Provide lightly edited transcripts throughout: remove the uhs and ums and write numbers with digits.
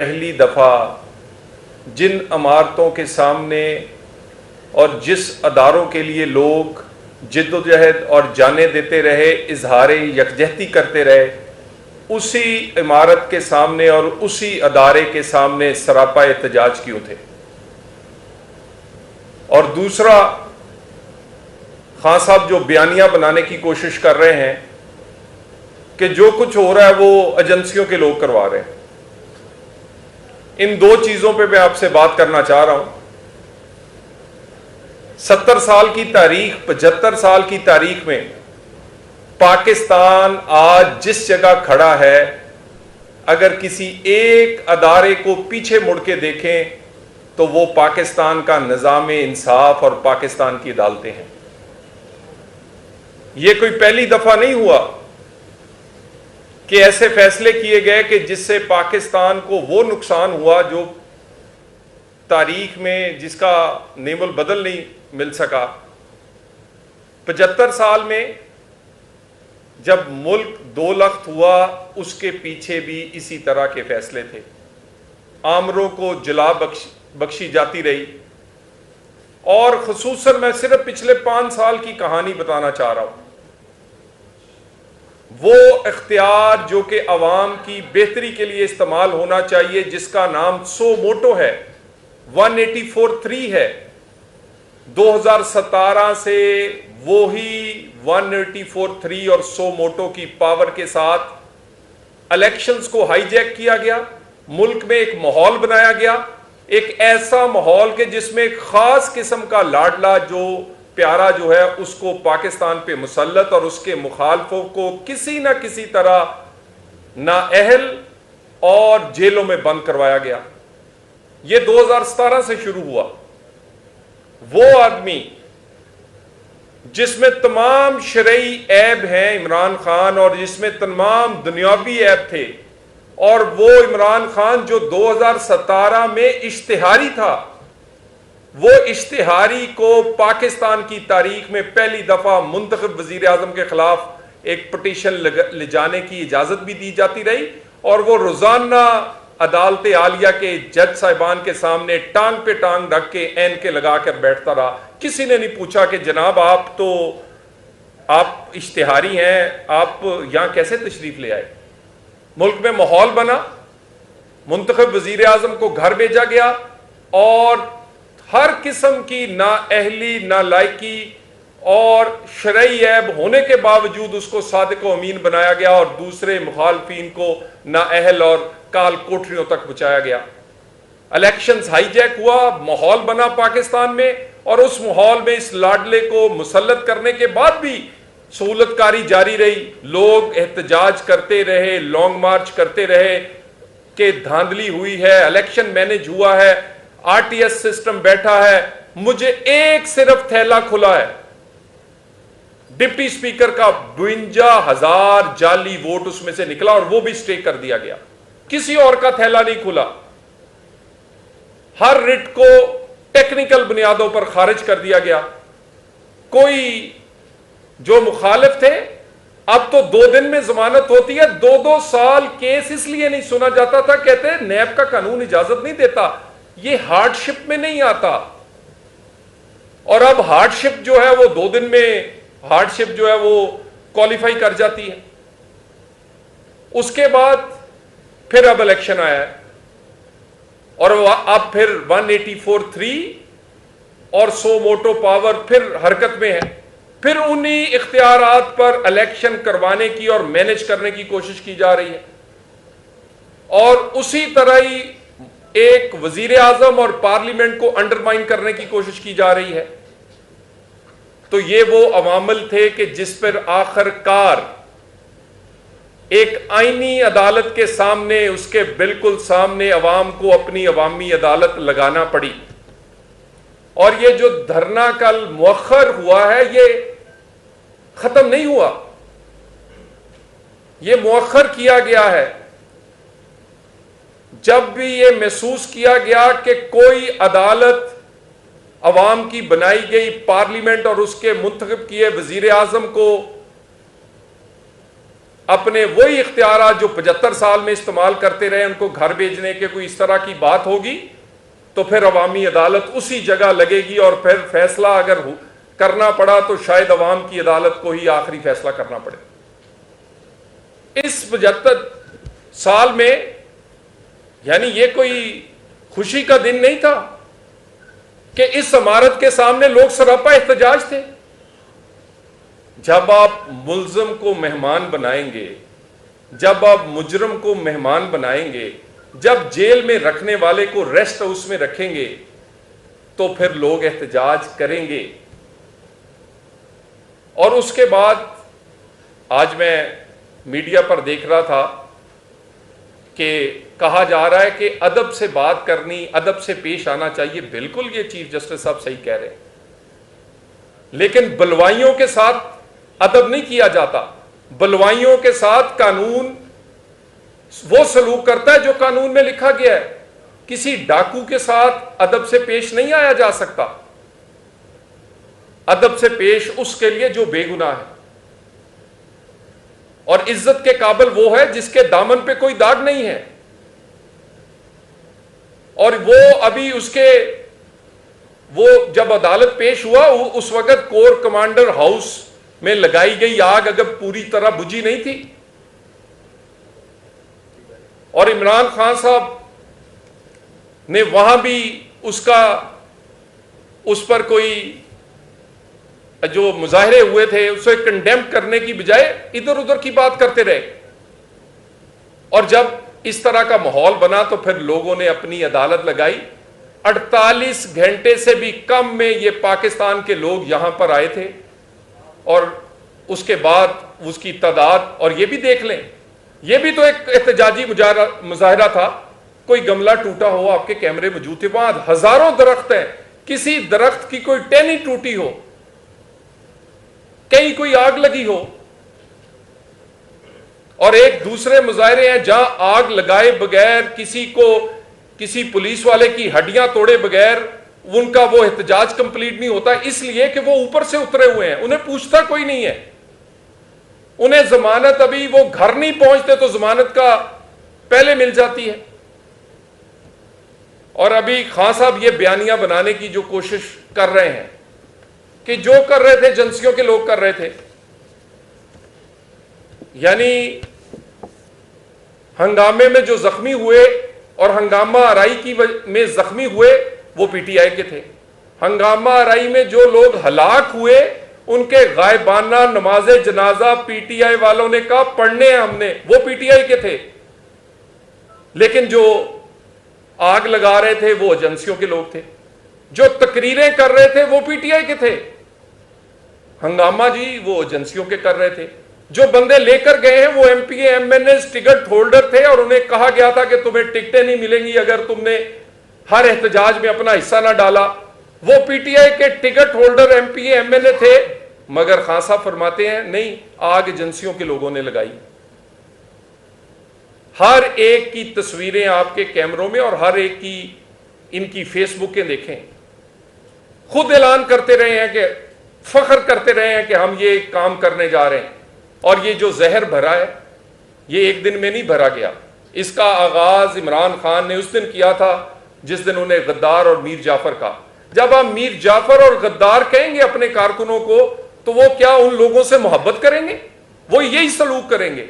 पहली दफ़ा जिन इमारतों के सामने और जिस अदारों के लिए लोग जिद्दोजहद और जाने देते रहे, इजहार यकजहती करते रहे, उसी इमारत के सामने और उसी अदारे के सामने सरापा एहतजाज क्यों थे। और दूसरा, खान साहब जो बयानिया बनाने की कोशिश कर रहे हैं कि जो कुछ हो रहा है वो एजेंसियों के लोग करवा रहे हैं। इन दो चीजों पे मैं आपसे बात करना चाह रहा हूं। 70 साल की तारीख, 75 साल की तारीख में पाकिस्तान आज जिस जगह खड़ा है, अगर किसी एक अदारे को पीछे मुड़ के देखें तो वो पाकिस्तान का निज़ाम इंसाफ और पाकिस्तान की अदालतें हैं। ये कोई पहली दफा नहीं हुआ कि ऐसे फैसले किए गए कि जिससे पाकिस्तान को वो नुकसान हुआ जो तारीख में जिसका नेमुल बदल नहीं मिल सका। 75 साल में जब मुल्क दो लख्त हुआ, उसके पीछे भी इसी तरह के फैसले थे। आमरों को जला बख्शी जाती रही। और खुसूसन मैं सिर्फ पिछले 5 साल की कहानी बताना चाह रहा हूं। वो इख्तियार जो कि अवाम की बेहतरी के लिए इस्तेमाल होना चाहिए, जिसका नाम सो मोटो है, 184.3 है। 2017 से वो ही 184.3 और सो मोटो की पावर के साथ इलेक्शंस को हाईजैक किया गया। मुल्क में एक माहौल बनाया गया, एक ऐसा माहौल के जिसमें एक खास किस्म का लाडला जो प्यारा जो है उसको पाकिस्तान पे मुसल्लत और उसके मुखालफों को किसी ना किसी तरह नाअहल और जेलों में बंद करवाया गया। यह 2017 से शुरू हुआ। वो आदमी जिसमें तमाम शरई ऐब हैं, इमरान खान, और जिसमें तमाम दुनियावी ऐब थे, और वो इमरान खान जो 2017 में इश्तिहारी था, वो इश्तिहारी को पाकिस्तान की तारीख में पहली दफा मुंतखब वजीर आजम के खिलाफ एक पिटीशन ले जाने की इजाजत भी दी जाती रही, और वो रोजाना अदालत आलिया के जज साहिबान के सामने टांग पे टांग रख के ऐनके लगा कर बैठता रहा। किसी ने नहीं पूछा कि जनाब आप इश्तिहारी हैं, आप यहां कैसे तशरीफ ले आए। मुल्क में माहौल बना, मुंतखब वजीर आजम को घर भेजा गया, और हर किस्म की नाअहली, नालायकी और शरई ऐब होने के बावजूद उसको सादिक व अमीन बनाया गया, और दूसरे मुखालफीन को नाअहल और काल कोठरियों तक पहुंचाया गया। इलेक्शंस हाईजैक हुआ, माहौल बना पाकिस्तान में, और उस माहौल में इस लाडले को मुसल्लत करने के बाद भी सहूलतकारी जारी रही। लोग एहतजाज करते रहे, लॉन्ग मार्च करते रहे कि धांधली हुई है, इलेक्शन मैनेज हुआ है, आरटीएस सिस्टम बैठा है। मुझे एक सिर्फ थैला खुला है डिप्टी स्पीकर का, 52,000 जाली वोट उसमें से निकला, और वो भी स्टे कर दिया गया। किसी और का थैला नहीं खुला। हर रिट को टेक्निकल बुनियादों पर खारिज कर दिया गया। कोई जो मुखालिफ थे, अब तो 2 दिन में जमानत होती है, 2-2 साल केस इसलिए नहीं सुना जाता था, कहते नैब का कानून इजाजत नहीं देता, ये हार्डशिप में नहीं आता। और अब हार्डशिप जो है वो 2 दिन में हार्डशिप जो है वो क्वालिफाई कर जाती है। उसके बाद फिर अब इलेक्शन आया है, और अब फिर 184.3 और सो मोटो पावर फिर हरकत में है। फिर उन्हीं इख्तियारात पर इलेक्शन करवाने की और मैनेज करने की कोशिश की जा रही है, और उसी तरह ही एक वजीर आजम और पार्लियामेंट को अंडरमाइन करने की कोशिश की जा रही है। तो ये वो अवामिल थे कि जिस पर आखिरकार एक आईनी अदालत के सामने, उसके बिल्कुल सामने अवाम को अपनी अवामी अदालत लगाना पड़ी। और ये जो धरना कल मुअख्खर हुआ है, ये खत्म नहीं हुआ, ये मुअख्खर किया गया है। जब भी ये महसूस किया गया कि कोई अदालत अवाम की बनाई गई पार्लियामेंट और उसके मुंतखब किए वजीर आजम को अपने वही इख्तियारात जो 75 साल में इस्तेमाल करते रहे उनको घर भेजने के कोई इस तरह की बात होगी तो फिर अवामी अदालत उसी जगह लगेगी और फिर फैसला अगर करना पड़ा तो शायद अवाम की अदालत को ही आखिरी फैसला करना पड़े। इस 75 साल में यानी ये कोई खुशी का दिन नहीं था कि इस इमारत के सामने लोग सरापा एहतजाज थे। जब आप मुल्जिम को मेहमान बनाएंगे, जब आप मुजरम को मेहमान बनाएंगे, जब जेल में रखने वाले को रेस्ट हाउस में रखेंगे तो फिर लोग एहतजाज करेंगे। और उसके बाद आज मैं मीडिया पर देख रहा था कि कहा जा रहा है कि अदब से बात करनी, अदब से पेश आना चाहिए। बिल्कुल ये चीफ जस्टिस साहब सही कह रहे हैं, लेकिन बलवाइयों के साथ अदब नहीं किया जाता। बलवाइयों के साथ कानून वो सलूक करता है जो कानून में लिखा गया है। किसी डाकू के साथ अदब से पेश नहीं आया जा सकता। अदब से पेश उसके लिए जो बेगुनाह है, और इज्जत के काबिल वो है जिसके दामन पे कोई दाग नहीं है। और वो अभी उसके वो जब अदालत पेश हुआ उस वक्त कोर कमांडर हाउस में लगाई गई आग अगर पूरी तरह बुझी नहीं थी, और इमरान खान साहब ने वहां भी उस पर कोई जो मुजाहरे हुए थे उसे कंडेम करने की बजाय इधर उधर की बात करते रहे। और जब इस तरह का माहौल बना तो फिर लोगों ने अपनी अदालत लगाई। 48 घंटे से भी कम में ये पाकिस्तान के लोग यहां पर आए थे, और उसके बाद उसकी तादाद, और ये भी देख लें, ये भी तो एक एहतजाजी मुजाहरा था। कोई गमला टूटा हो, आपके कैमरे मौजूद थे, वहां हजारों दरख्त हैं, किसी दरख्त की कोई टहनी टूटी हो, कहीं कोई आग लगी हो। और एक दूसरे मुजाहरे हैं जहां आग लगाए बगैर किसी पुलिस वाले की हड्डियां तोड़े बगैर उनका वो एहतजाज कंप्लीट नहीं होता, इसलिए कि वो ऊपर से उतरे हुए हैं, उन्हें पूछता कोई नहीं है। उन्हें जमानत, अभी वो घर नहीं पहुंचते तो जमानत का पहले मिल जाती है। और अभी खान साहब ये बयानियां बनाने की जो कोशिश कर रहे हैं कि जो कर रहे थे एजेंसियों के लोग कर रहे थे, यानी हंगामे में जो जख्मी हुए और हंगामा आराई में जख्मी हुए वो पीटीआई के थे। हंगामा आराई में जो लोग हलाक हुए उनके गायबाना नमाज जनाजा पीटीआई वालों ने कहा पढ़ने हैं हमने, वो पीटीआई के थे। लेकिन जो आग लगा रहे थे वो एजेंसियों के लोग थे, जो तकरीरें कर रहे थे वो पीटीआई के थे। हंगामा जी वो एजेंसियों के कर रहे थे। जो बंदे लेकर गए हैं वो एमपीए एमएनए टिकट होल्डर थे, और उन्हें कहा गया था कि तुम्हें टिकटें नहीं मिलेंगी अगर तुमने हर एहतजाज में अपना हिस्सा ना डाला। वो पीटीआई के टिकट होल्डर एमपीए एमएनए थे, मगर खान साहब फरमाते हैं नहीं, आग एजेंसियों के लोगों ने लगाई। हर एक की तस्वीरें आपके कैमरों में और हर एक की इनकी फेसबुकें देखें। खुद ऐलान करते रहे हैं कि फख्र करते रहे हैं कि हम ये काम करने जा रहे हैं। और ये जो जहर भरा है ये एक दिन में नहीं भरा गया। इसका आगाज इमरान खान ने उस दिन किया था जिस दिन उन्हें गद्दार और मीर जाफर कहा। जब आप मीर जाफर और गद्दार कहेंगे अपने कारकुनों को तो वो क्या उन लोगों से मोहब्बत करेंगे? वो यही सलूक करेंगे,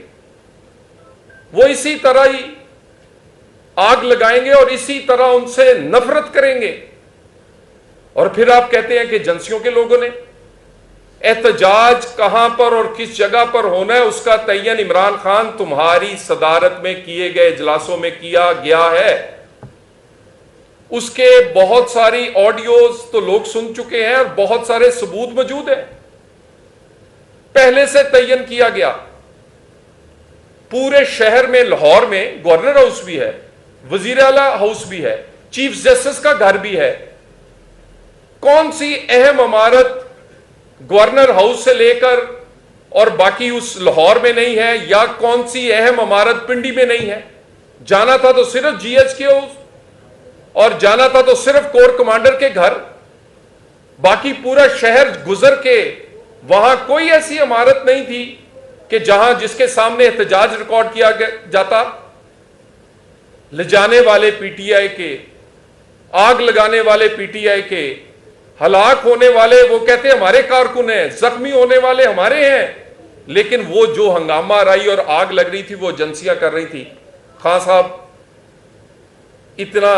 वो इसी तरह ही आग लगाएंगे और इसी तरह उनसे नफरत करेंगे। और फिर आप कहते हैं कि एजेंसियों के लोगों ने। एहतजाज कहां पर और किस जगह पर होना है उसका तयन इमरान खान तुम्हारी सदारत में किए गए इजलासों में किया गया है। उसके बहुत सारी ऑडियोज तो लोग सुन चुके हैं और बहुत सारे सबूत मौजूद हैं। पहले से तयन किया गया। पूरे शहर में, लाहौर में गवर्नर हाउस भी है, वजीर आला हाउस भी है, चीफ जस्टिस का घर भी है। कौन सी अहम इमारत गवर्नर हाउस से लेकर और बाकी उस लाहौर में नहीं है, या कौन सी अहम इमारत पिंडी में नहीं है? जाना था तो सिर्फ जीएचके हाउस और जाना था तो सिर्फ कोर कमांडर के घर। बाकी पूरा शहर गुजर के वहां कोई ऐसी इमारत नहीं थी कि जहां जिसके सामने एहतजाज रिकॉर्ड किया जाता, ले जाने वाले पीटीआई के, आग लगाने वाले पीटीआई के, हलाक होने वाले वो कहते हमारे कारकुन हैं, जख्मी होने वाले हमारे हैं। लेकिन वो जो हंगामा रही और आग लग रही थी वो एजेंसियां कर रही थी। खान साहब, इतना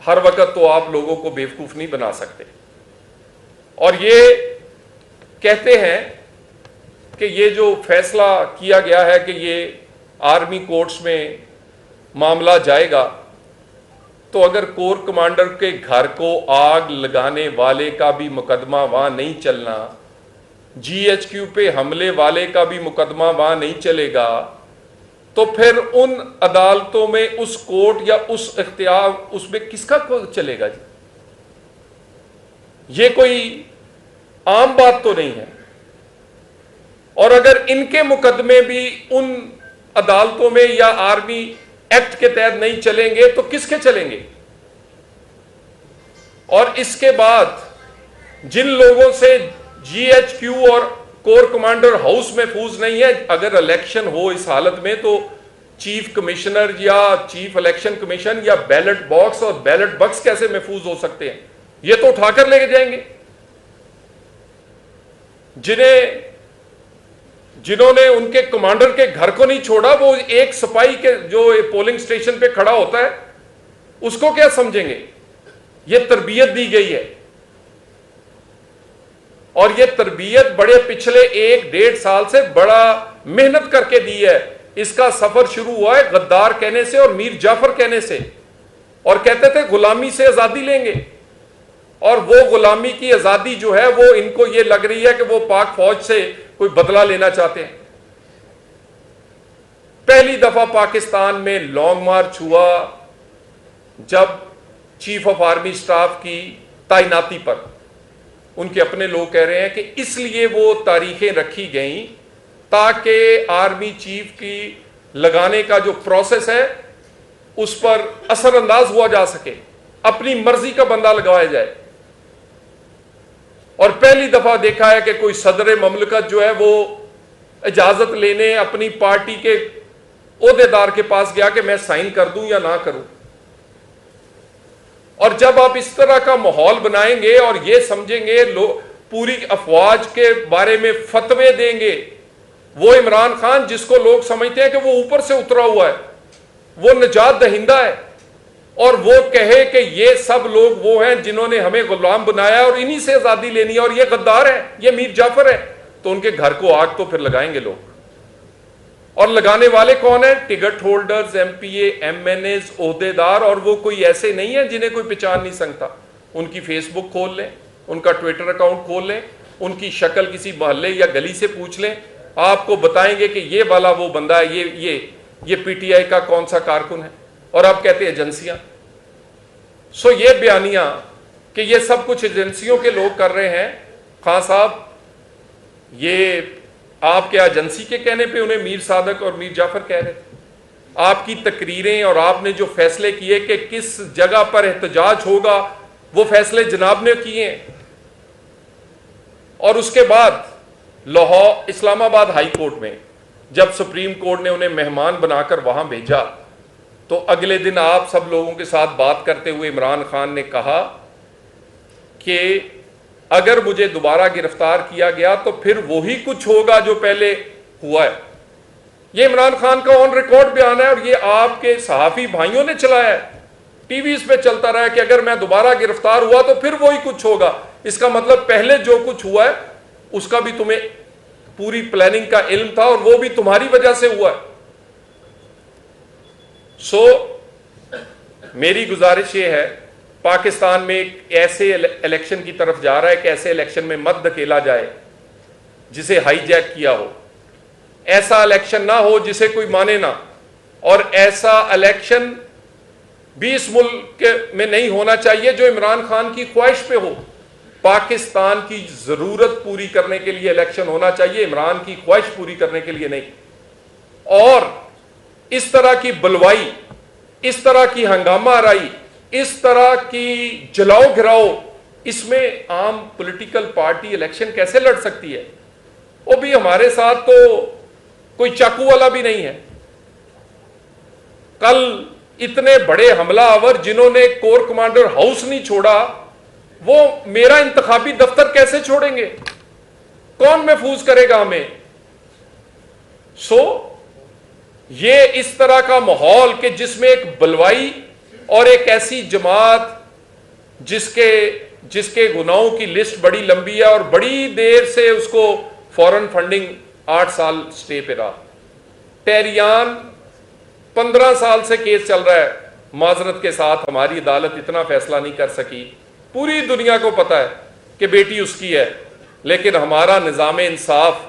हर वक्त तो आप लोगों को बेवकूफ नहीं बना सकते। और ये कहते हैं कि ये जो फैसला किया गया है कि ये आर्मी कोर्ट्स में मामला जाएगा, तो अगर कोर कमांडर के घर को आग लगाने वाले का भी मुकदमा वहां नहीं चलना, जीएचक्यू पे हमले वाले का भी मुकदमा वहां नहीं चलेगा, तो फिर उन अदालतों में उस कोर्ट या उस इख्तियार उसमें किसका चलेगा जी? ये कोई आम बात तो नहीं है। और अगर इनके मुकदमे भी उन अदालतों में या आर्मी एक्ट के तहत नहीं चलेंगे तो किसके चलेंगे? और इसके बाद जिन लोगों से जीएचक्यू और कोर कमांडर हाउस महफूज नहीं है, अगर इलेक्शन हो इस हालत में तो चीफ कमिश्नर या चीफ इलेक्शन कमीशन या बैलेट बॉक्स और बैलेट बक्स कैसे महफूज हो सकते हैं? ये तो उठाकर लेके जाएंगे। जिन्होंने उनके कमांडर के घर को नहीं छोड़ा, वो एक सिपाही के जो पोलिंग स्टेशन पे खड़ा होता है उसको क्या समझेंगे? ये तरबियत दी गई है और ये तरबियत बड़े पिछले 1-1.5 साल से बड़ा मेहनत करके दी है। इसका सफर शुरू हुआ है गद्दार कहने से और मीर जाफर कहने से, और कहते थे गुलामी से आजादी लेंगे। और वो गुलामी की आजादी जो है वो इनको ये लग रही है कि वो पाक फौज से कोई बदला लेना चाहते हैं। पहली दफा पाकिस्तान में लॉन्ग मार्च हुआ जब चीफ ऑफ आर्मी स्टाफ की तैनाती पर उनके अपने लोग कह रहे हैं कि इसलिए वो तारीखें रखी गई ताकि आर्मी चीफ की लगाने का जो प्रोसेस है उस पर असरअंदाज हुआ जा सके, अपनी मर्जी का बंदा लगाया जाए। और पहली दफा देखा है कि कोई सदर ममलकत जो है वो इजाजत लेने अपनी पार्टी के ओहदेदार के पास गया कि मैं साइन कर दूं या ना करूं। और जब आप इस तरह का माहौल बनाएंगे और ये समझेंगे लोग पूरी अफवाज के बारे में फतवे देंगे, वो इमरान खान जिसको लोग समझते हैं कि वो ऊपर से उतरा हुआ है, वो निजात दहिंदा है, और वो कहे कि ये सब लोग वो हैं जिन्होंने हमें गुलाम बनाया और इन्हीं से आजादी लेनी है और ये गद्दार है, ये मीर जाफर है, तो उनके घर को आग तो फिर लगाएंगे लोग। और लगाने वाले कौन है? टिकट होल्डर्स, एमपीए, एमएनएज, ओहदेदार। और वो कोई ऐसे नहीं है जिन्हें कोई पहचान नहीं सकता। उनकी फेसबुक खोल लें, उनका ट्विटर अकाउंट खोल लें, उनकी शक्ल किसी मोहल्ले या गली से पूछ लें, आपको बताएंगे कि ये वाला वो बंदा है, ये पीटीआई का कौन सा कारकुन है। और आप कहते हैं एजेंसियां। सो ये बयानियां कि ये सब कुछ एजेंसियों के लोग कर रहे हैं, खान साहब, ये आपके एजेंसी के कहने पे उन्हें मीर सादक और मीर जाफर कह रहे थे। आपकी तकरीरें और आपने जो फैसले किए कि किस जगह पर एहतजाज होगा, वो फैसले जनाब ने किए हैं। और उसके बाद लाहौर, इस्लामाबाद हाई कोर्ट में जब सुप्रीम कोर्ट ने उन्हें मेहमान बनाकर वहां भेजा, तो अगले दिन आप सब लोगों के साथ बात करते हुए इमरान खान ने कहा कि अगर मुझे दोबारा गिरफ्तार किया गया तो फिर वही कुछ होगा जो पहले हुआ है। ये इमरान खान का ऑन रिकॉर्ड बयान है और ये आपके सहाफी भाइयों ने चलाया है, टीवी पे चलता रहा कि अगर मैं दोबारा गिरफ्तार हुआ तो फिर वही कुछ होगा। इसका मतलब पहले जो कुछ हुआ है उसका भी तुम्हें पूरी प्लानिंग का इल्म था और वो भी तुम्हारी वजह से हुआ है। सो मेरी गुजारिश ये है, पाकिस्तान में एक ऐसे इलेक्शन की तरफ जा रहा है कि ऐसे इलेक्शन में मत धकेला जाए जिसे हाईजैक किया हो। ऐसा इलेक्शन ना हो जिसे कोई माने ना, और ऐसा इलेक्शन भी इस मुल्क में नहीं होना चाहिए जो इमरान खान की ख्वाहिश पे हो। पाकिस्तान की जरूरत पूरी करने के लिए इलेक्शन होना चाहिए, इमरान की ख्वाहिश पूरी करने के लिए नहीं। और इस तरह की बलवाई, इस तरह की हंगामा राई, इस तरह की जलाओ गिराओ, इसमें आम पॉलिटिकल पार्टी इलेक्शन कैसे लड़ सकती है? वो भी हमारे साथ तो कोई चाकू वाला भी नहीं है। कल इतने बड़े हमलावर जिन्होंने कोर कमांडर हाउस नहीं छोड़ा, वो मेरा इंतखाबी दफ्तर कैसे छोड़ेंगे? कौन महफूज करेगा हमें? ये इस तरह का माहौल कि जिसमें एक बलवाई और एक ऐसी जमात जिसके गुनाहों की लिस्ट बड़ी लंबी है और बड़ी देर से उसको फॉरेन फंडिंग 8 साल स्टे पे रहा। टेरियान 15 साल से केस चल रहा है, माजरत के साथ हमारी अदालत इतना फैसला नहीं कर सकी। पूरी दुनिया को पता है कि बेटी उसकी है, लेकिन हमारा निजाम इंसाफ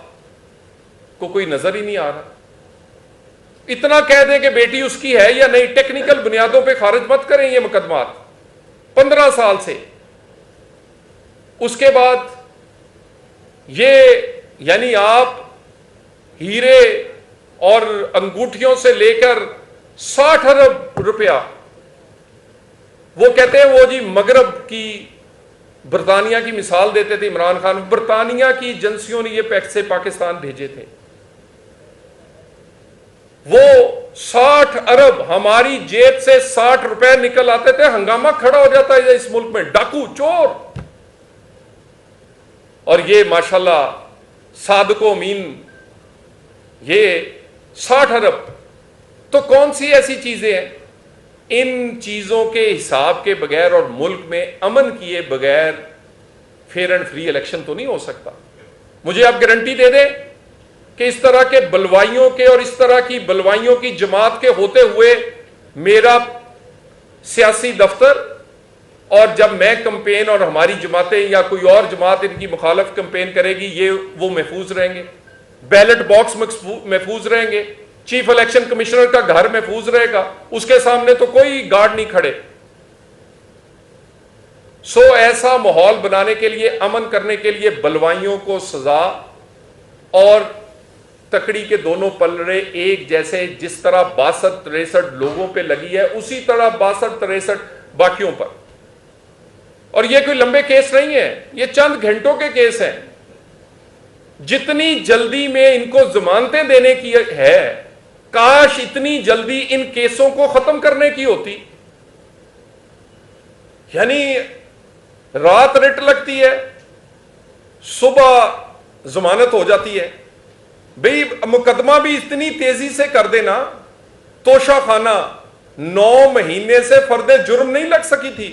को कोई नजर ही नहीं आ रहा। इतना कह दें कि बेटी उसकी है या नहीं, टेक्निकल बुनियादों पे खारिज मत करें ये मुकदमात 15 साल से। उसके बाद ये यानी आप हीरे और अंगूठियों से लेकर 60 अरब रुपया, वो कहते हैं वो जी मगरब की बरतानिया की मिसाल देते थे इमरान खान। बरतानिया की एजेंसियों ने ये पैसे पाकिस्तान भेजे थे। वो 60 अरब हमारी जेब से 60 रुपए निकल आते थे, हंगामा खड़ा हो जाता है इस मुल्क में, डाकू चोर। और ये माशाल्लाह सादको अमीन ये 60 अरब। तो कौन सी ऐसी चीजें हैं? इन चीजों के हिसाब के बगैर और मुल्क में अमन किए बगैर फेयर एंड फ्री इलेक्शन तो नहीं हो सकता। मुझे आप गारंटी दे दें कि इस तरह के बलवाइयों के और इस तरह की बलवाइयों की जमात के होते हुए मेरा सियासी दफ्तर, और जब मैं कंपेन और हमारी जमातें या कोई और जमात इनकी मुखालफ कंपेन करेगी, ये वो महफूज रहेंगे, बैलेट बॉक्स महफूज रहेंगे, चीफ इलेक्शन कमिश्नर का घर महफूज रहेगा, उसके सामने तो कोई गार्ड नहीं खड़े। ऐसा माहौल बनाने के लिए, अमन करने के लिए बलवाइयों को सजा और तकड़ी के दोनों पलड़े एक जैसे, जिस तरह 62-63 लोगों पे लगी है उसी तरह 62-63 बाकियों पर। और ये कोई लंबे केस नहीं है, ये चंद घंटों के केस हैं। जितनी जल्दी में इनको जमानतें देने की है, काश इतनी जल्दी इन केसों को खत्म करने की होती। यानी रात रिट लगती है, सुबह जमानत हो जाती है। भाई मुकदमा भी इतनी तेजी से कर देना। तोशा खाना 9 महीने से फर्दे जुर्म नहीं लग सकी थी।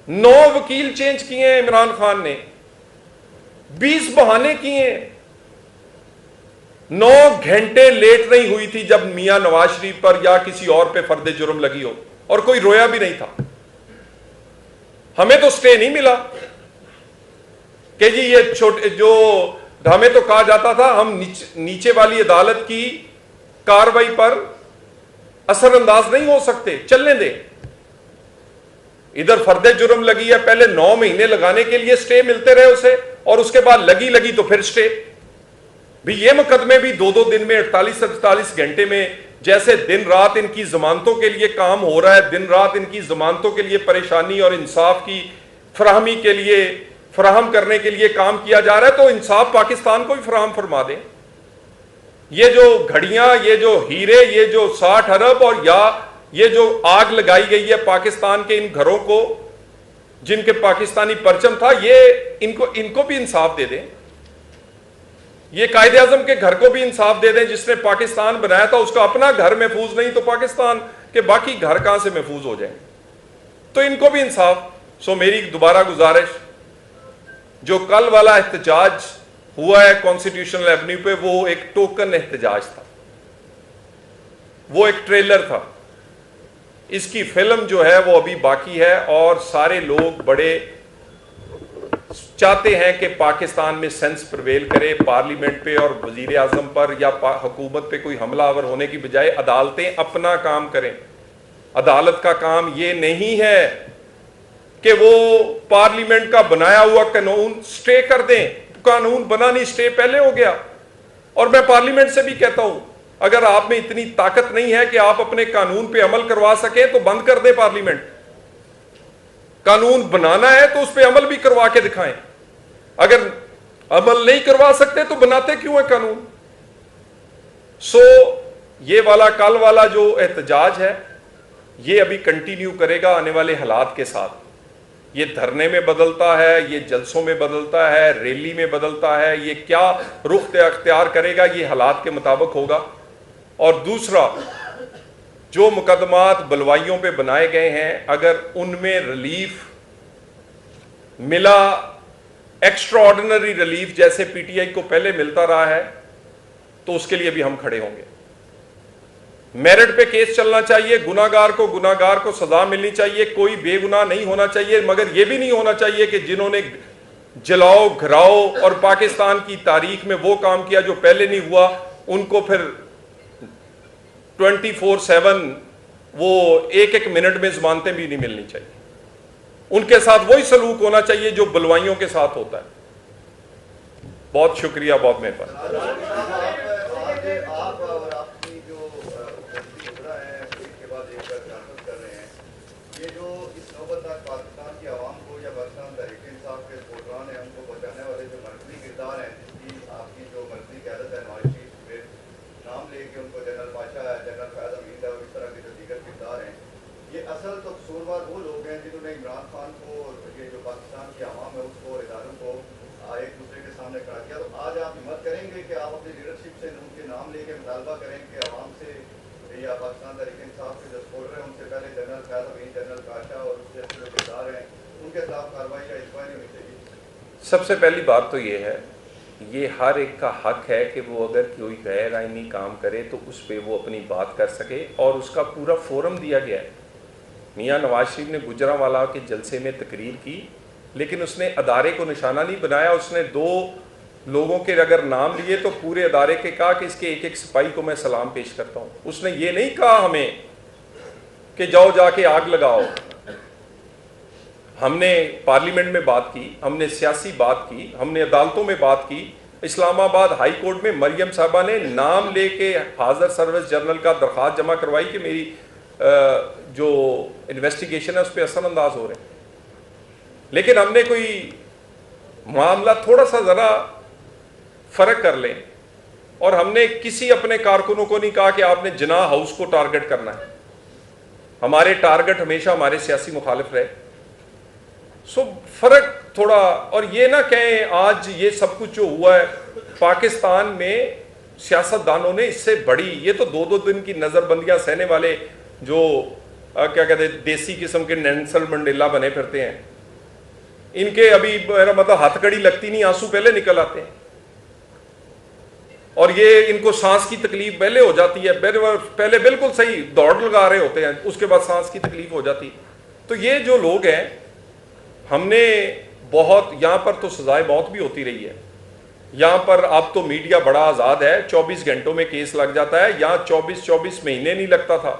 9 वकील चेंज किए हैं इमरान खान ने, 20 बहाने किए। 9 घंटे लेट नहीं हुई थी जब मियां नवाज शरीफ पर या किसी और पे फर्दे जुर्म लगी हो, और कोई रोया भी नहीं था। हमें तो स्टे नहीं मिला कि जी ये छोटे, जो हमें तो कहा जाता था हम नीचे वाली अदालत की कार्रवाई पर असरअंदाज नहीं हो सकते, चलने दें। इधर फर्दे जुर्म लगी है, पहले 9 महीने लगाने के लिए स्टे मिलते रहे उसे, और उसके बाद लगी तो फिर स्टे भी। ये मुकदमे भी 2-2 दिन में, 48-48 घंटे में, जैसे दिन रात इनकी जमानतों के लिए काम हो रहा है, दिन रात इनकी जमानतों के लिए परेशानी और इंसाफ की फराहमी के लिए, फराहम करने के लिए काम किया जा रहा है। तो इंसाफ पाकिस्तान को भी फराहम फरमा दें। ये जो घड़ियां, ये जो हीरे, ये जो 60 अरब और या ये जो आग लगाई गई है पाकिस्तान के इन घरों को, जिनके पाकिस्तानी परचम था, ये इनको भी इंसाफ दे दें। ये कायदे आजम के घर को भी इंसाफ दे दें, जिसने पाकिस्तान बनाया था उसका अपना घर महफूज नहीं, तो पाकिस्तान के बाकी घर कहां से महफूज हो जाएंगे? तो इनको भी इंसाफ। मेरी दोबारा गुजारिश, जो कल वाला एहतजाज हुआ है कॉन्स्टिट्यूशनल एवेन्यू पे, वो एक टोकन एहतजाज था, वो एक ट्रेलर था। इसकी फिल्म जो है वो अभी बाकी है, और सारे लोग बड़े चाहते हैं कि पाकिस्तान में सेंस प्रिवेल करे, पार्लियामेंट पे और वजीर आजम पर या हुकूमत पे कोई हमलावर होने की बजाय अदालतें अपना काम करें। अदालत का काम ये नहीं है कि वो पार्लियामेंट का बनाया हुआ कानून स्टे कर दें। कानून बना नहीं, स्टे पहले हो गया। और मैं पार्लियामेंट से भी कहता हूं, अगर आप में इतनी ताकत नहीं है कि आप अपने कानून पे अमल करवा सके तो बंद कर दें पार्लियामेंट। कानून बनाना है तो उस पर अमल भी करवा के दिखाएं। अगर अमल नहीं करवा सकते तो बनाते क्यों है कानून? सो ये वाला कल वाला जो एहतजाज है ये अभी कंटिन्यू करेगा आने वाले हालात के साथ। ये धरने में बदलता है, ये जलसों में बदलता है, रैली में बदलता है, ये क्या रुख अख्तियार करेगा ये हालात के मुताबिक होगा। और दूसरा, जो मुकदमात बलवाइयों पे बनाए गए हैं, अगर उनमें रिलीफ मिला, एक्स्ट्रा ऑर्डिनरी रिलीफ जैसे पीटीआई को पहले मिलता रहा है, तो उसके लिए भी हम खड़े होंगे। मेरिट पे केस चलना चाहिए, गुनाहगार को सजा मिलनी चाहिए, कोई बेगुनाह नहीं होना चाहिए। मगर यह भी नहीं होना चाहिए कि जिन्होंने जलाओ घराओ और पाकिस्तान की तारीख में वो काम किया जो पहले नहीं हुआ, उनको फिर 24/7 वो एक मिनट में जमानतें भी नहीं मिलनी चाहिए। उनके साथ वही सलूक होना चाहिए जो बलवाइयों के साथ होता है। बहुत शुक्रिया, बहुत मेहरबानी। वो लोग हैं जिन्होंने इमरान खान को, ये जो पाकिस्तान की आवाम है उसको और इदारों को एक दूसरे के सामने खड़ा किया, तो आज आप हिम्मत करेंगे कि आप अपनी लीडरशिप से उनके नाम लेके मुतालबा करें कि आवाम से या पाकिस्तान तहरीक इंसाफ के जो सपोर्टर हैं उनसे पहले जनरल फैज़ अमीन, जनरल काशा और उससे जो किरदार हैं उनके खिलाफ कार्रवाई या इंक्वायरी होनी चाहिए। सबसे पहली बात तो ये है, ये हर एक का हक है कि वो अगर कोई गैर आईनी काम करे तो उस पर वो अपनी बात कर सके, और उसका पूरा फोरम दिया गया है। मियाँ नवाज शरीफ ने गुजरांवाला के जलसे में तकरीर की, लेकिन उसने अदारे को निशाना नहीं बनाया। उसने 2 लोगों के अगर नाम लिए तो पूरे अदारे के कहा कि इसके एक सिपाही को मैं सलाम पेश करता हूँ। उसने ये नहीं कहा हमें कि जाओ जाके आग लगाओ। हमने पार्लियामेंट में बात की, हमने सियासी बात की, हमने अदालतों में बात की। इस्लामाबाद हाई कोर्ट में मरियम साहबा ने नाम लेके हाजिर सर्विस जनरल का दरख्वास्त जमा करवाई कि मेरी जो इन्वेस्टिगेशन है उस पर असरअंदाज हो रहे हैं। लेकिन हमने कोई मामला थोड़ा सा ज़रा फ़र्क कर लें, और हमने किसी अपने कारकुनों को नहीं कहा कि आपने जिना हाउस को टारगेट करना है। हमारे टारगेट हमेशा हमारे सियासी मुखालिफ रहे। सो फ़र्क थोड़ा, और ये ना कहें आज ये सब कुछ जो हुआ है पाकिस्तान में सियासतदानों ने इससे बड़ी, ये तो 2-2 दिन की नज़रबंदियां सहने वाले जो क्या कहते हैं देसी किस्म के नेल्सन मंडेला बने फिरते हैं, इनके अभी मेरा मतलब हथकड़ी लगती नहीं, आंसू पहले निकल आते हैं। और ये इनको सांस की तकलीफ पहले हो जाती है, पहले बिल्कुल सही दौड़ लगा रहे होते हैं, उसके बाद सांस की तकलीफ हो जाती। तो ये जो लोग हैं, हमने बहुत यहाँ पर तो सजाए मौत भी होती रही है। यहाँ पर अब तो मीडिया बड़ा आज़ाद है, 24 घंटों में केस लग जाता है। यहाँ 24 महीने नहीं लगता था,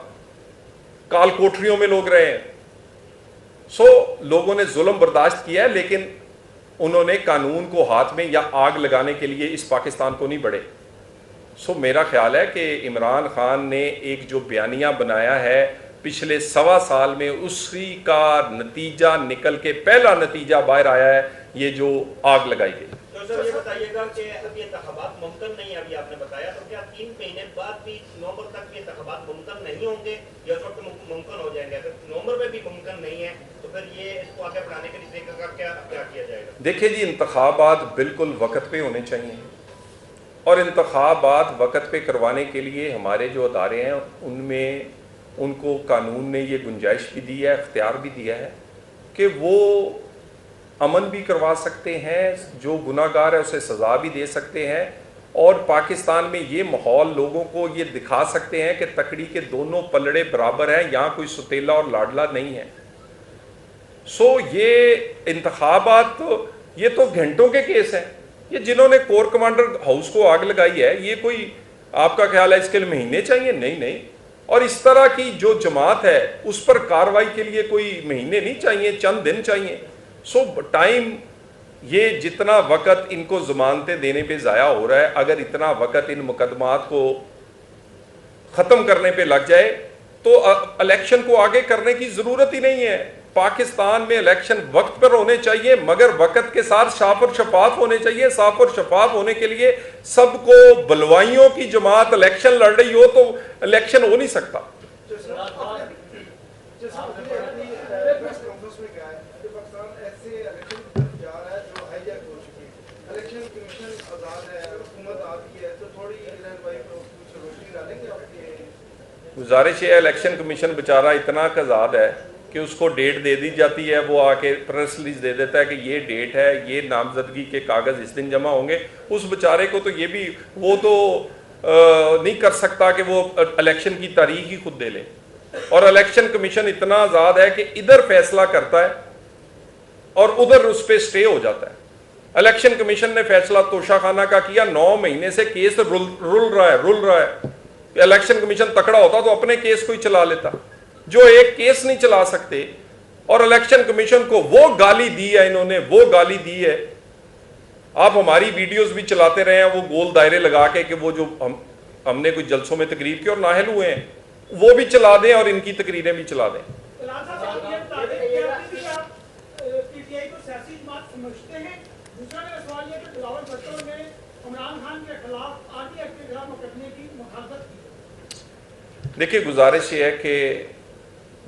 काल कोठरियों में लोग रहे हैं। सो लोगों ने जुल्म बर्दाश्त किया है, लेकिन उन्होंने कानून को हाथ में या आग लगाने के लिए इस पाकिस्तान को नहीं बढ़े। सो मेरा ख्याल है कि इमरान खान ने एक जो बयानिया बनाया है पिछले 1.25 साल में, उसी का नतीजा निकल के पहला नतीजा बाहर आया है, ये जो आग लगाई गई। तो सर ये बताइएगा कि अभी इंतखाबात मुमकिन नहीं है, अभी आपने बताया, तो क्या 3 महीने बाद भी नवंबर तक ये इंतखाबात मुमकिन नहीं होंगे या तो मुमकिन हो जाएंगे? अगर नवंबर में भी मुमकिन नहीं है तो फिर ये इसको आगे बढ़ाने के लिए क्या किया जाएगा? देखिए जी, इंतखाबात बिल्कुल वक्त पे होने चाहिए, और इंतखाबात वक्त पे करवाने के लिए हमारे जो अदारे हैं उनमें उनको कानून ने ये गुंजाइश भी दी है, इख्तियार भी दिया है कि वो अमन भी करवा सकते हैं, जो गुनाहगार है उसे सज़ा भी दे सकते हैं, और पाकिस्तान में ये माहौल लोगों को ये दिखा सकते हैं कि तकड़ी के दोनों पलड़े बराबर हैं, यहाँ कोई सुतेला और लाडला नहीं है। सो ये इंतखाबात तो ये तो घंटों के केस हैं। ये जिन्होंने कोर कमांडर हाउस को आग लगाई है, ये कोई आपका ख्याल है इसके लिए महीने चाहिए? नहीं। और इस तरह की जो जमात है उस पर कार्रवाई के लिए कोई महीने नहीं चाहिए, चंद दिन चाहिए। सो टाइम, ये जितना वक़्त इनको ज़मानतें देने पे ज़ाया हो रहा है, अगर इतना वक़्त इन मुकदमात को ख़त्म करने पे लग जाए तो इलेक्शन को आगे करने की जरूरत ही नहीं है। पाकिस्तान में इलेक्शन वक्त पर होने चाहिए, मगर वक्त के साथ साफ और शफाफ होने चाहिए। साफ और शफाफ होने के लिए सबको बलवाइयों की जमात इलेक्शन लड़ रही हो तो इलेक्शन हो नहीं सकता। गुजारिश है, इलेक्शन कमीशन बेचारा इतना आजाद है कि उसको डेट दे दी जाती है, वो आके प्रेस रिलीज दे देता है कि ये डेट है, ये नामजदगी के कागज इस दिन जमा होंगे। उस बेचारे को तो ये भी वो तो नहीं कर सकता कि वो इलेक्शन की तारीख ही खुद दे ले। और इलेक्शन कमीशन इतना आजाद है कि इधर फैसला करता है और उधर उस पर स्टे हो जाता है। इलेक्शन कमीशन ने फैसला तोशाखाना का किया, 9 महीने से केस रुल रहा है। इलेक्शन कमीशन तकड़ा होता तो अपने केस को ही चला लेता, जो एक केस नहीं चला सकते। और इलेक्शन कमीशन को वो गाली दी है, इन्होंने वो गाली दी है। आप हमारी वीडियोस भी चलाते रहे हैं, वो गोल दायरे लगा के कि वो जो हमने कुछ जलसों में तकरीर की और नाहल हुए हैं, वो भी चला दें और इनकी तकरीरें भी चला दें। देखिए, गुजारिश ये है कि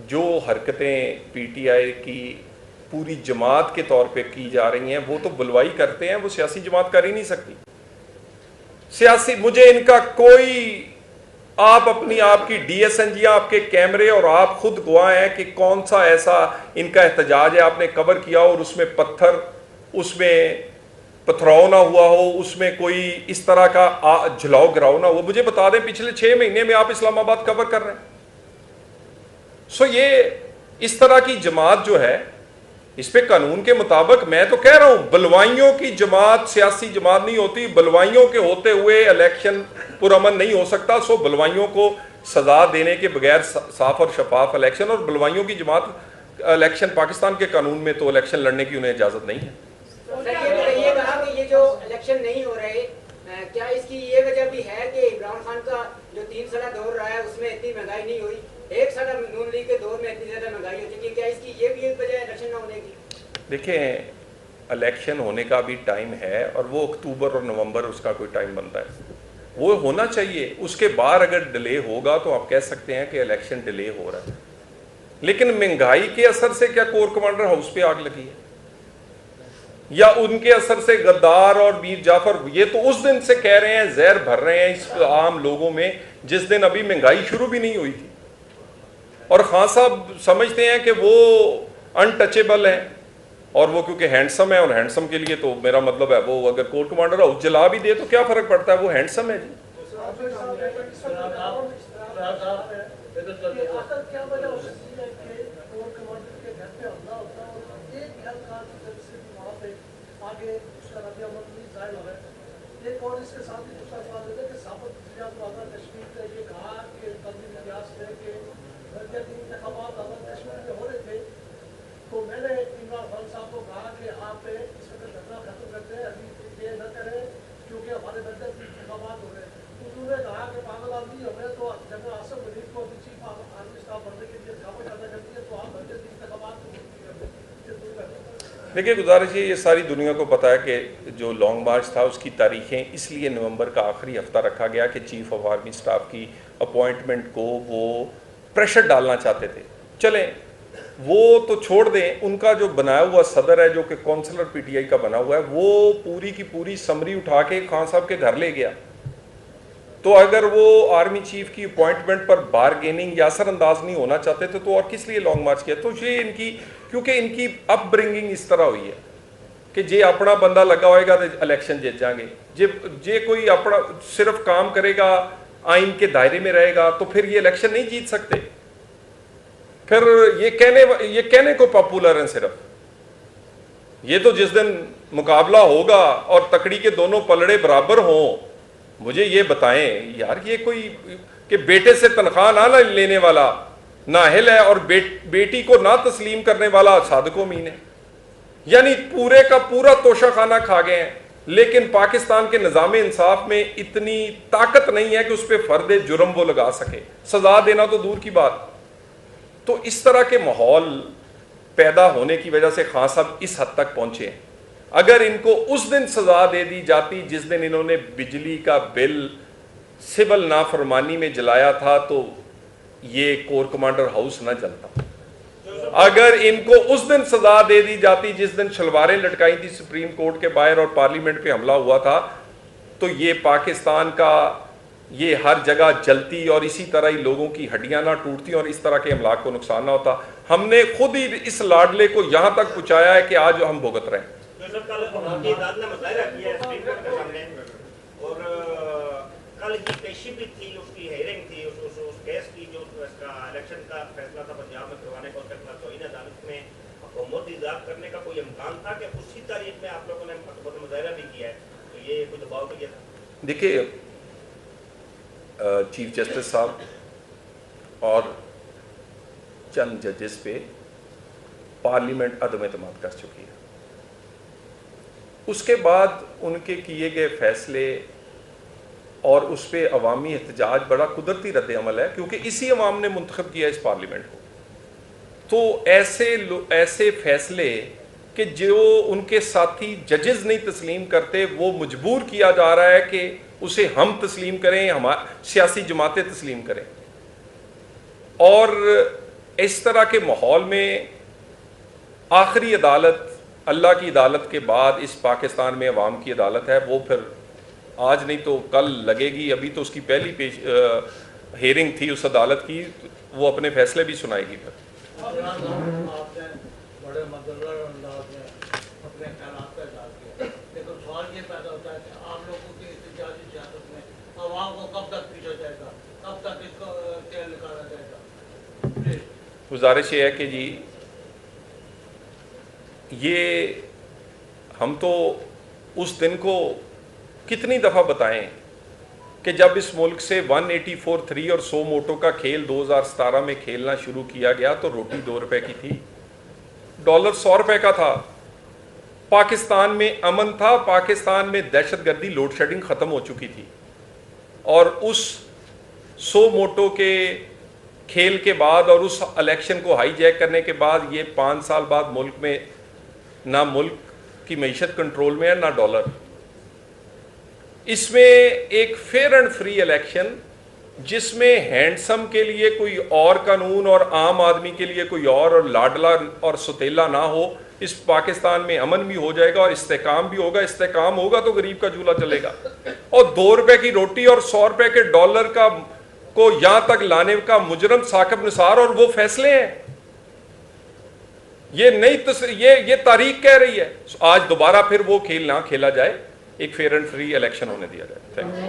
जो हरकतें पीटीआई की पूरी जमात के तौर पे की जा रही हैं, वो तो बुलवाई करते हैं, वो सियासी जमात कर ही नहीं सकती। सियासी मुझे इनका कोई, आप अपनी आपकी डीएसएनजी, आपके कैमरे और आप खुद गवाह हैं कि कौन सा ऐसा इनका एहतजाज है आपने कवर किया और उसमें पत्थर, उसमें पथराव ना हुआ हो, उसमें कोई इस तरह का जलाओ गिराव ना हो। मुझे बता दें, पिछले 6 महीने में आप इस्लामाबाद कवर कर रहे हैं। सो ये इस तरह की जमात जो है, इस पे कानून के मुताबिक, मैं तो कह रहा हूं, बलवाइयों की जमात सियासी जमात नहीं होती। बलवाइयों के होते हुए इलेक्शन पुरअमन नहीं हो सकता। सो बलवाइयों को सजा देने के बगैर साफ और शफाफ इलेक्शन, और बलवाइयों की जमात इलेक्शन, पाकिस्तान के कानून में तो इलेक्शन लड़ने की उन्हें इजाजत नहीं है। ये जो इलेक्शन नहीं हो रहे, क्या इसकी ये वजह भी है कि इमरान खान का जो 3 साल दौर रहा है उसमें इतनी महंगाई नहीं हुई, 1 साल नून लीग के दौर में इतनी ज्यादा महंगाई हो चुकी है, क्या इसकी ये भी एक वजह है इलेक्शन न होने की? देखें, इलेक्शन होने का भी टाइम है और वो अक्टूबर और नवंबर उसका कोई टाइम बनता है, वो होना चाहिए। उसके बाद अगर डिले होगा तो आप कह सकते हैं कि इलेक्शन डिले हो रहा है। लेकिन महंगाई के असर से क्या कोर कमांडर हाउस पे आग लगी है, या उनके असर से गद्दार और मीर जाफर, ये तो उस दिन से कह रहे हैं, जहर भर रहे हैं इस आम लोगों में जिस दिन अभी महंगाई शुरू भी नहीं हुई थी। और खान साहब समझते हैं कि वो अनटचेबल है, और वो क्योंकि हैंडसम है, और हैंडसम के लिए तो मेरा मतलब है वो अगर कोर कमांडर हाउस जला भी दे तो क्या फर्क पड़ता है, वो हैंडसम है जी। देखिए, गुजारिश ये सारी दुनिया को पता है कि जो लॉन्ग मार्च था उसकी तारीखें इसलिए नवंबर का आखिरी हफ्ता रखा गया कि चीफ ऑफ आर्मी स्टाफ की अपॉइंटमेंट को वो प्रेशर डालना चाहते थे। चलें, वो तो छोड़ दें, उनका जो बनाया हुआ सदर है जो कि काउंसलर पीटीआई का बना हुआ है, वो पूरी की पूरी समरी उठा के खान साहब के घर ले गया। तो अगर वो आर्मी चीफ की अपॉइंटमेंट पर बारगेनिंग या असरअंदाज नहीं होना चाहते थे तो और किस लिए लॉन्ग मार्च किया? तो ये इनकी, क्योंकि इनकी अपब्रिंगिंग इस तरह हुई है कि जे अपना बंदा लगा होएगा तो इलेक्शन जीत जाएंगे, जे कोई अपना सिर्फ काम करेगा, आइन के दायरे में रहेगा, तो फिर ये इलेक्शन नहीं जीत सकते। फिर ये कहने को पॉपुलर हैं सिर्फ। ये तो जिस दिन मुकाबला होगा और तकड़ी के दोनों पलड़े बराबर हों, मुझे ये बताएं यार, ये कोई कि बेटे से तनख्वाह ना लेने वाला नाहिल है और बेटी को ना तस्लीम करने वाला सादिक अमीन है, यानी पूरे का पूरा तोशाखाना खा गए हैं। लेकिन पाकिस्तान के निज़ाम इंसाफ में इतनी ताकत नहीं है कि उस पर फर्द जुर्म वो लगा सके, सजा देना तो दूर की बात। तो इस तरह के माहौल पैदा होने की वजह से खान साहब इस हद तक पहुंचे हैं। अगर इनको उस दिन सजा दे दी जाती जिस दिन इन्होंने बिजली का बिल सिविल नाफरमानी में जलाया था, तो ये कोर कमांडर हाउस ना जलता। अगर इनको उस दिन सजा दे दी जाती जिस दिन शलवारें लटकाई थी सुप्रीम कोर्ट के बाहर और पार्लियामेंट पे हमला हुआ था, तो ये पाकिस्तान का ये हर जगह जलती और इसी तरह ही लोगों की हड्डियां ना टूटती और इस तरह के अमलाक को नुकसान ना होता। हमने खुद ही इस लाडले को यहां तक पहुंचाया है कि आज हम भुगत रहे हैं। कल की पेशी भी थी, उसकी हेयरिंग थी, उस केस की जो इसका इलेक्शन का फैसला था पंजाब में करवाने का, उसका तौहीन अदालत में हुकूमत ईजाद करने का कोई इम्कान था कि उसी तारीख में आप लोगों ने मुजाहरा भी किया है, तो ये कोई दबाव भी किया था? देखिए, चीफ जस्टिस साहब और चंद जजेस पे पार्लियामेंट अदम एतमाद कर चुकी है। उसके बाद उनके किए गए फैसले और उस पर अवामी एहतजाज बड़ा कुदरती रद्द अमल है, क्योंकि इसी अवाम ने मुंतखब किया इस पार्लियामेंट को। तो ऐसे फैसले कि जो उनके साथी जजेस नहीं तस्लीम करते, वो मजबूर किया जा रहा है कि उसे हम तस्लीम करें, हमारी सियासी जमातें तस्लीम करें। और इस तरह के माहौल में आखिरी अदालत अल्लाह की अदालत के बाद इस पाकिस्तान में अवाम की अदालत है, वो फिर आज नहीं तो कल लगेगी। अभी तो उसकी पहली हेयरिंग थी उस अदालत की, वो अपने फैसले भी सुनाएगी। फिर बड़े मददगार अंदाज में अपने ख्यालात का इज़हार किया, लेकिन सवाल ये पैदा होता है कि आप लोगों की इत्तेजाजी सियासत में अवाम को कब तक पीछा जाएगा, कब तक इसको तेल निकाला जाएगा? गुजारिश ये है कि जी, ये हम तो उस दिन को कितनी दफ़ा बताएं कि जब इस मुल्क से 184.3 और 100 मोटो का खेल 2017 में खेलना शुरू किया गया तो रोटी 2 रुपए की थी, डॉलर 100 रुपए का था। पाकिस्तान में अमन था, पाकिस्तान में दहशतगर्दी लोड शेडिंग ख़त्म हो चुकी थी। और उस 100 मोटो के खेल के बाद और उस इलेक्शन को हाईजैक करने के बाद ये 5 साल बाद मुल्क में ना मुल्क की मईशत कंट्रोल में है ना डॉलर। इसमें एक फेयर एंड फ्री इलेक्शन जिसमें हैंडसम के लिए कोई और कानून और आम आदमी के लिए कोई और लाडला और सुतेला ना हो, इस पाकिस्तान में अमन भी हो जाएगा और इस्तेकाम भी होगा। इस्तेकाम होगा तो गरीब का झूला चलेगा। और 2 रुपए की रोटी और 100 रुपए के डॉलर का को यहां तक लाने का मुजरम साकिब निसार और वो फैसले हैं। ये नई ये तारीख कह रही है। आज दोबारा फिर वो खेल ना खेला जाए, एक फेयर एंड फ्री इलेक्शन होने दिया जाए। Thank you.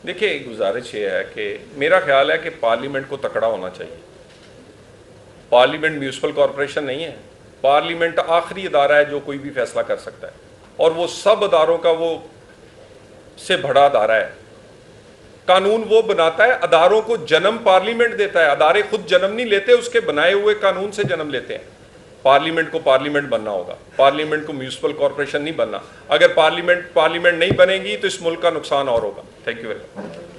देखिए, गुजारिश ये है कि मेरा ख्याल है कि पार्लियामेंट को तकड़ा होना चाहिए। पार्लियामेंट म्यूनिसिपल कॉरपोरेशन नहीं है। पार्लियामेंट आखिरी अदारा है जो कोई भी फैसला कर सकता है और वो सब अदारों का वो से बड़ा अदारा है। कानून वो बनाता है, अदारों को जन्म पार्लियामेंट देता है। अदारे खुद जन्म नहीं लेते, उसके बनाए हुए कानून से जन्म लेते हैं। पार्लियामेंट को पार्लियामेंट बनना होगा, पार्लियामेंट को म्यूनिसिपल कॉरपोरेशन नहीं बनना। अगर पार्लियामेंट नहीं बनेगी तो इस मुल्क का नुकसान और होगा। Thank you very much.